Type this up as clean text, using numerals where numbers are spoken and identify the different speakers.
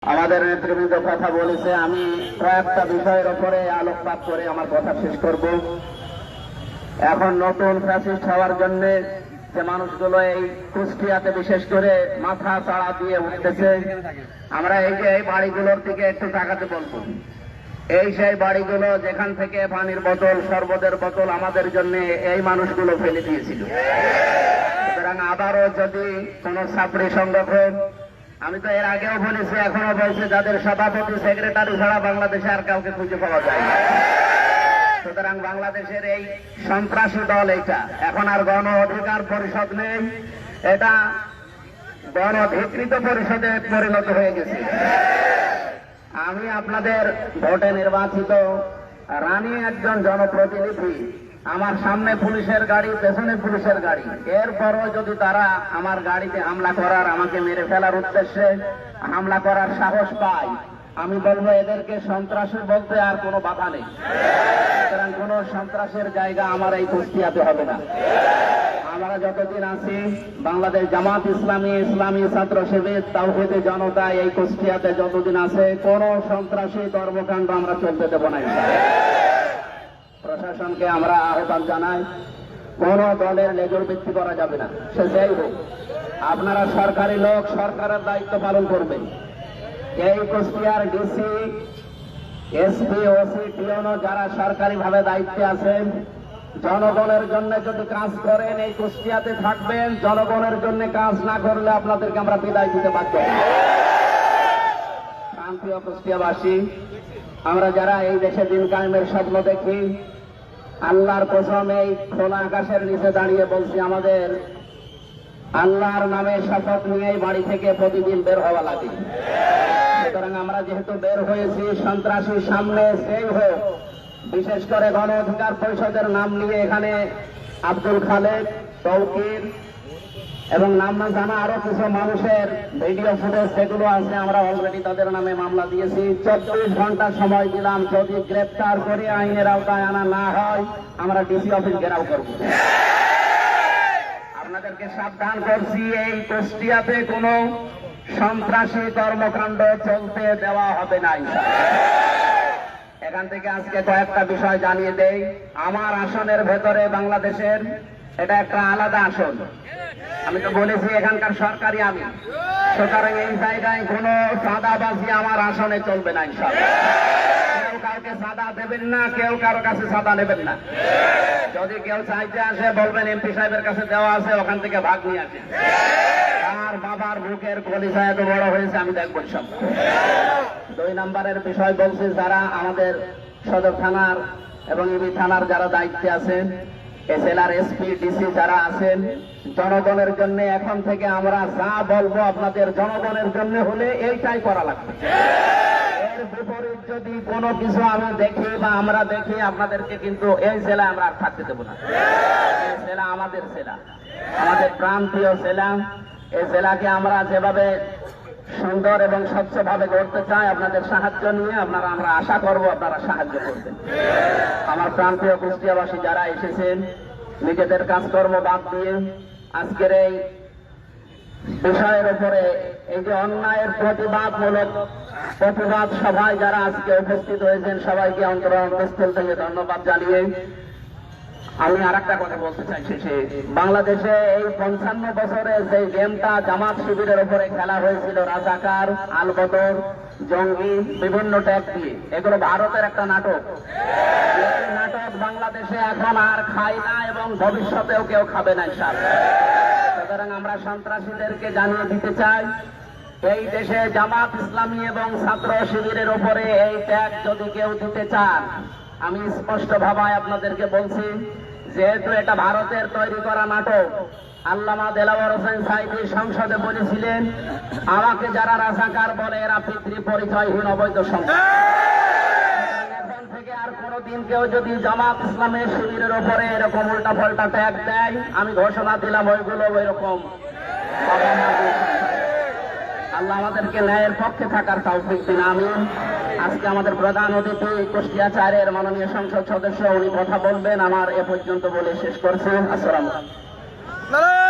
Speaker 1: আমাদের নেতৃবৃন্দ কথা বলেছে, আমি কয়েকটা বিষয়ের উপরে আলোকপাত করে আমার কথা শেষ করব। এখন নতুন ফ্যাসিস্ট হওয়ার জন্য যে মানুষগুলো এই কুষ্টিয়াতে বিশেষ করে মাথা চাড়া দিয়ে উঠতেছে, আমরা এই যে এই বাড়িগুলোর দিকে একটু তাকাতে বলবো। এই সেই বাড়িগুলো যেখান থেকে পানির বোতল, শরবতের বোতল আমাদের জন্য এই মানুষগুলো ফেলে দিয়েছিল। সুতরাং আবারও যদি কোন ছাত্রী সংগঠন, আমি তো এর আগেও বলেছি, এখনো বলছি, যাদের সভাপতি সেক্রেটারি ছাড়া বাংলাদেশে আর কাউকে খুঁজে পাওয়া যায় না। সুতরাং বাংলাদেশের এই সন্ত্রাসী দল এইটা এখন আর গণ অধিকার পরিষদ নেই, এটা গণ ধিকৃত পরিষদে পরিণত হয়ে গেছে। আমি আপনাদের ভোটে নির্বাচিত রানী একজন জনপ্রতিনিধি, আমার সামনে পুলিশের গাড়ি, পেছনে পুলিশের গাড়ি, এরপরও যদি তারা আমার গাড়িতে হামলা করার, আমাকে মেরে ফেলার উদ্দেশ্যে হামলা করার সাহস পায়, আমি বলবো এদেরকে সন্ত্রাসী বলতে আর কোনো বাধা নেই। সুতরাং কোন সন্ত্রাসের জায়গা আমার এই কুষ্টিয়াতে হবে না। আমরা যতদিন আছি, বাংলাদেশ জামাত ইসলামী, ইসলামী ছাত্র শিবির, তাওহীদে জনতা এই কুষ্টিয়াতে যতদিন আছে, কোন সন্ত্রাসী কর্মকাণ্ড আমরা চলতে দেব না। প্রশাসনকে আমরা আহ্বান জানাই, কোন দলের লেজুর ভিত্তি করা যাবে না, সে যাই হোক। আপনারা সরকারি লোক, সরকারের দায়িত্ব পালন করবেন। এই কুষ্টিয়ার ডিসি, এসপি, ওসি, টিওনো যারা সরকারি ভাবে দায়িত্বে আছেন, জনগণের জন্য যদি কাজ করেন এই কুষ্টিয়াতে থাকবেন, জনগণের জন্য কাজ না করলে আপনাদেরকে আমরা বিদায় দিতে বাধ্য হব। শান্তিও কুষ্টিয়াবাসী, আমরা যারা এই দেশে দিন কায়েমের স্বপ্ন দেখি, আল্লাহর কসম এই খোলা আকাশের নিচে দাঁড়িয়ে বলছি, আমাদের আল্লাহর নামে শপথ নিয়ে বাড়ি থেকে প্রতিদিন বের হওয়া লাগে। সুতরাং আমরা যেহেতু বের হয়েছি, সন্ত্রাসী সামনে সেই হোক, বিশেষ করে গণ অধিকার পরিষদের নাম নিয়ে এখানে আব্দুল খালেক, তৌকির এবং নাম না জানা আরো কিছু মানুষের ভিডিও ফুটেজ সেগুলো আছে, আমরা অলরেডি তাদের নামে মামলা দিয়েছি। 24 ঘন্টা সময় দিলাম, যদি গ্রেপ্তার করে আইনের আওতায় আনা না হয়, আমরা ডিসি অফিস ঘেরাও করব। আপনাদেরকে সাবধান করছি, এই কুষ্টিয়াতে কোন সন্ত্রাসী কর্মকাণ্ড চলতে দেওয়া হবে না। এখান থেকে আজকে কয়েকটা বিষয় জানিয়ে দেই। আমার আসনের ভেতরে বাংলাদেশের এটা একটা আলাদা আসন, আমি তো বলেছি এখানকার সরকারি আমি। সুতরাং এই জায়গায় কোন চাঁদাবাজি আমার আসনে চলবে না। ইনশাআল্লাহ কেউ কাউকে চাঁদা দেবেন না, কেউ কারো কাছে চাঁদা নেবেন না। যদি কেউ চাইতে আসে বলবেন এমপি সাহেবের কাছে দেওয়া আছে, ওখান থেকে ভাগ নিয়ে আসেন। আর বাবার বুকের কলিজা এত বড় হয়েছে, আমি দেখব সব। 2 নম্বরের বিষয় বলছি, যারা আমাদের সদর থানার এবং ইবি থানার যারা দায়িত্বে আছেন, এসএলআর, এসপি, ডিসি যারা আছেন, জনগণের জন্য এখন থেকে আমরা যা বলবো আপনাদের জনগণের জন্য হলে এইটাই করা লাগবে। এর বিপরীত যদি কোনো কিছু আমি দেখি বা আমরা দেখি, আপনাদেরকে কিন্তু এই জেলা আমরা আর থাকতে দেবো না। এই জেলা আমাদের জেলা, আমাদের প্রান্তীয় জেলা। এই জেলাকে আমরা যেভাবে সুন্দর এবং স্বচ্ছভাবে গড়তে চাই, আপনাদের সাহায্য নিয়ে আমরা আশা করব আপনারা সাহায্য করবেন। আমার প্রান্তীয় কুষ্টিয়াবাসী যারা এসেছেন, নিজেদের কাজকর্ম বাদ দিয়ে আজকের এই বিষয়ের উপরে, এই যে অন্যায়ের প্রতিবাদ সভায় যারা আজকে উপস্থিত হয়েছেন, সবাইকে অন্তঃস্থল থেকে ধন্যবাদ জানিয়ে আমি আর একটা কথা বলতে চাই শেষে। বাংলাদেশে এই 55 বছরে যে গেমটা জামাত শিবিরের উপরে খেলা হয়েছিল, রাজাকার, আলবদর, জঙ্গি, বিভিন্ন ট্যাগ দিয়ে, এগুলো ভারতের একটা নাটক। এই নাটক বাংলাদেশে এখন আর খায় না এবং ভবিষ্যতেও কেউ খাবে না ইনশাআল্লাহ। সুতরাং আমরা সন্ত্রাসীদেরকে জানিয়ে দিতে চাই, এই দেশে জামাত ইসলামী এবং ছাত্র শিবিরের উপরে এই ট্যাগ যদি কেউ দিতে চান, আমি স্পষ্ট ভাবে আপনাদেরকে বলছি, যেহেতু এটা ভারতের তৈরি করা নাটক। আল্লামা দেলাওয়ার হোসেন সাইদি সংসদে বলেছিলেন, আমাকে যারা রাজাকার বলে এরা পিতৃ পরিচয়হীন অবৈধ সন্তান। এখন থেকে আর কোনদিন কেউ যদি জামাত ইসলামের শিবিরের উপরে এরকম উল্টা পাল্টা ট্যাগ দেয়, আমি ঘোষণা দিলাম ওইগুলো ওইরকম। আল্লাহ আমাদেরকে ন্যায়ের পক্ষে থাকার তৌফিক দিন, আমিন। আজকে আমাদের প্রধান অতিথি কুষ্টিয়া 4-এর মাননীয় সংসদ সদস্য, উনি কথা বলবেন। আমার এ পর্যন্ত বলে শেষ করছি। আসসালামু আলাইকুম।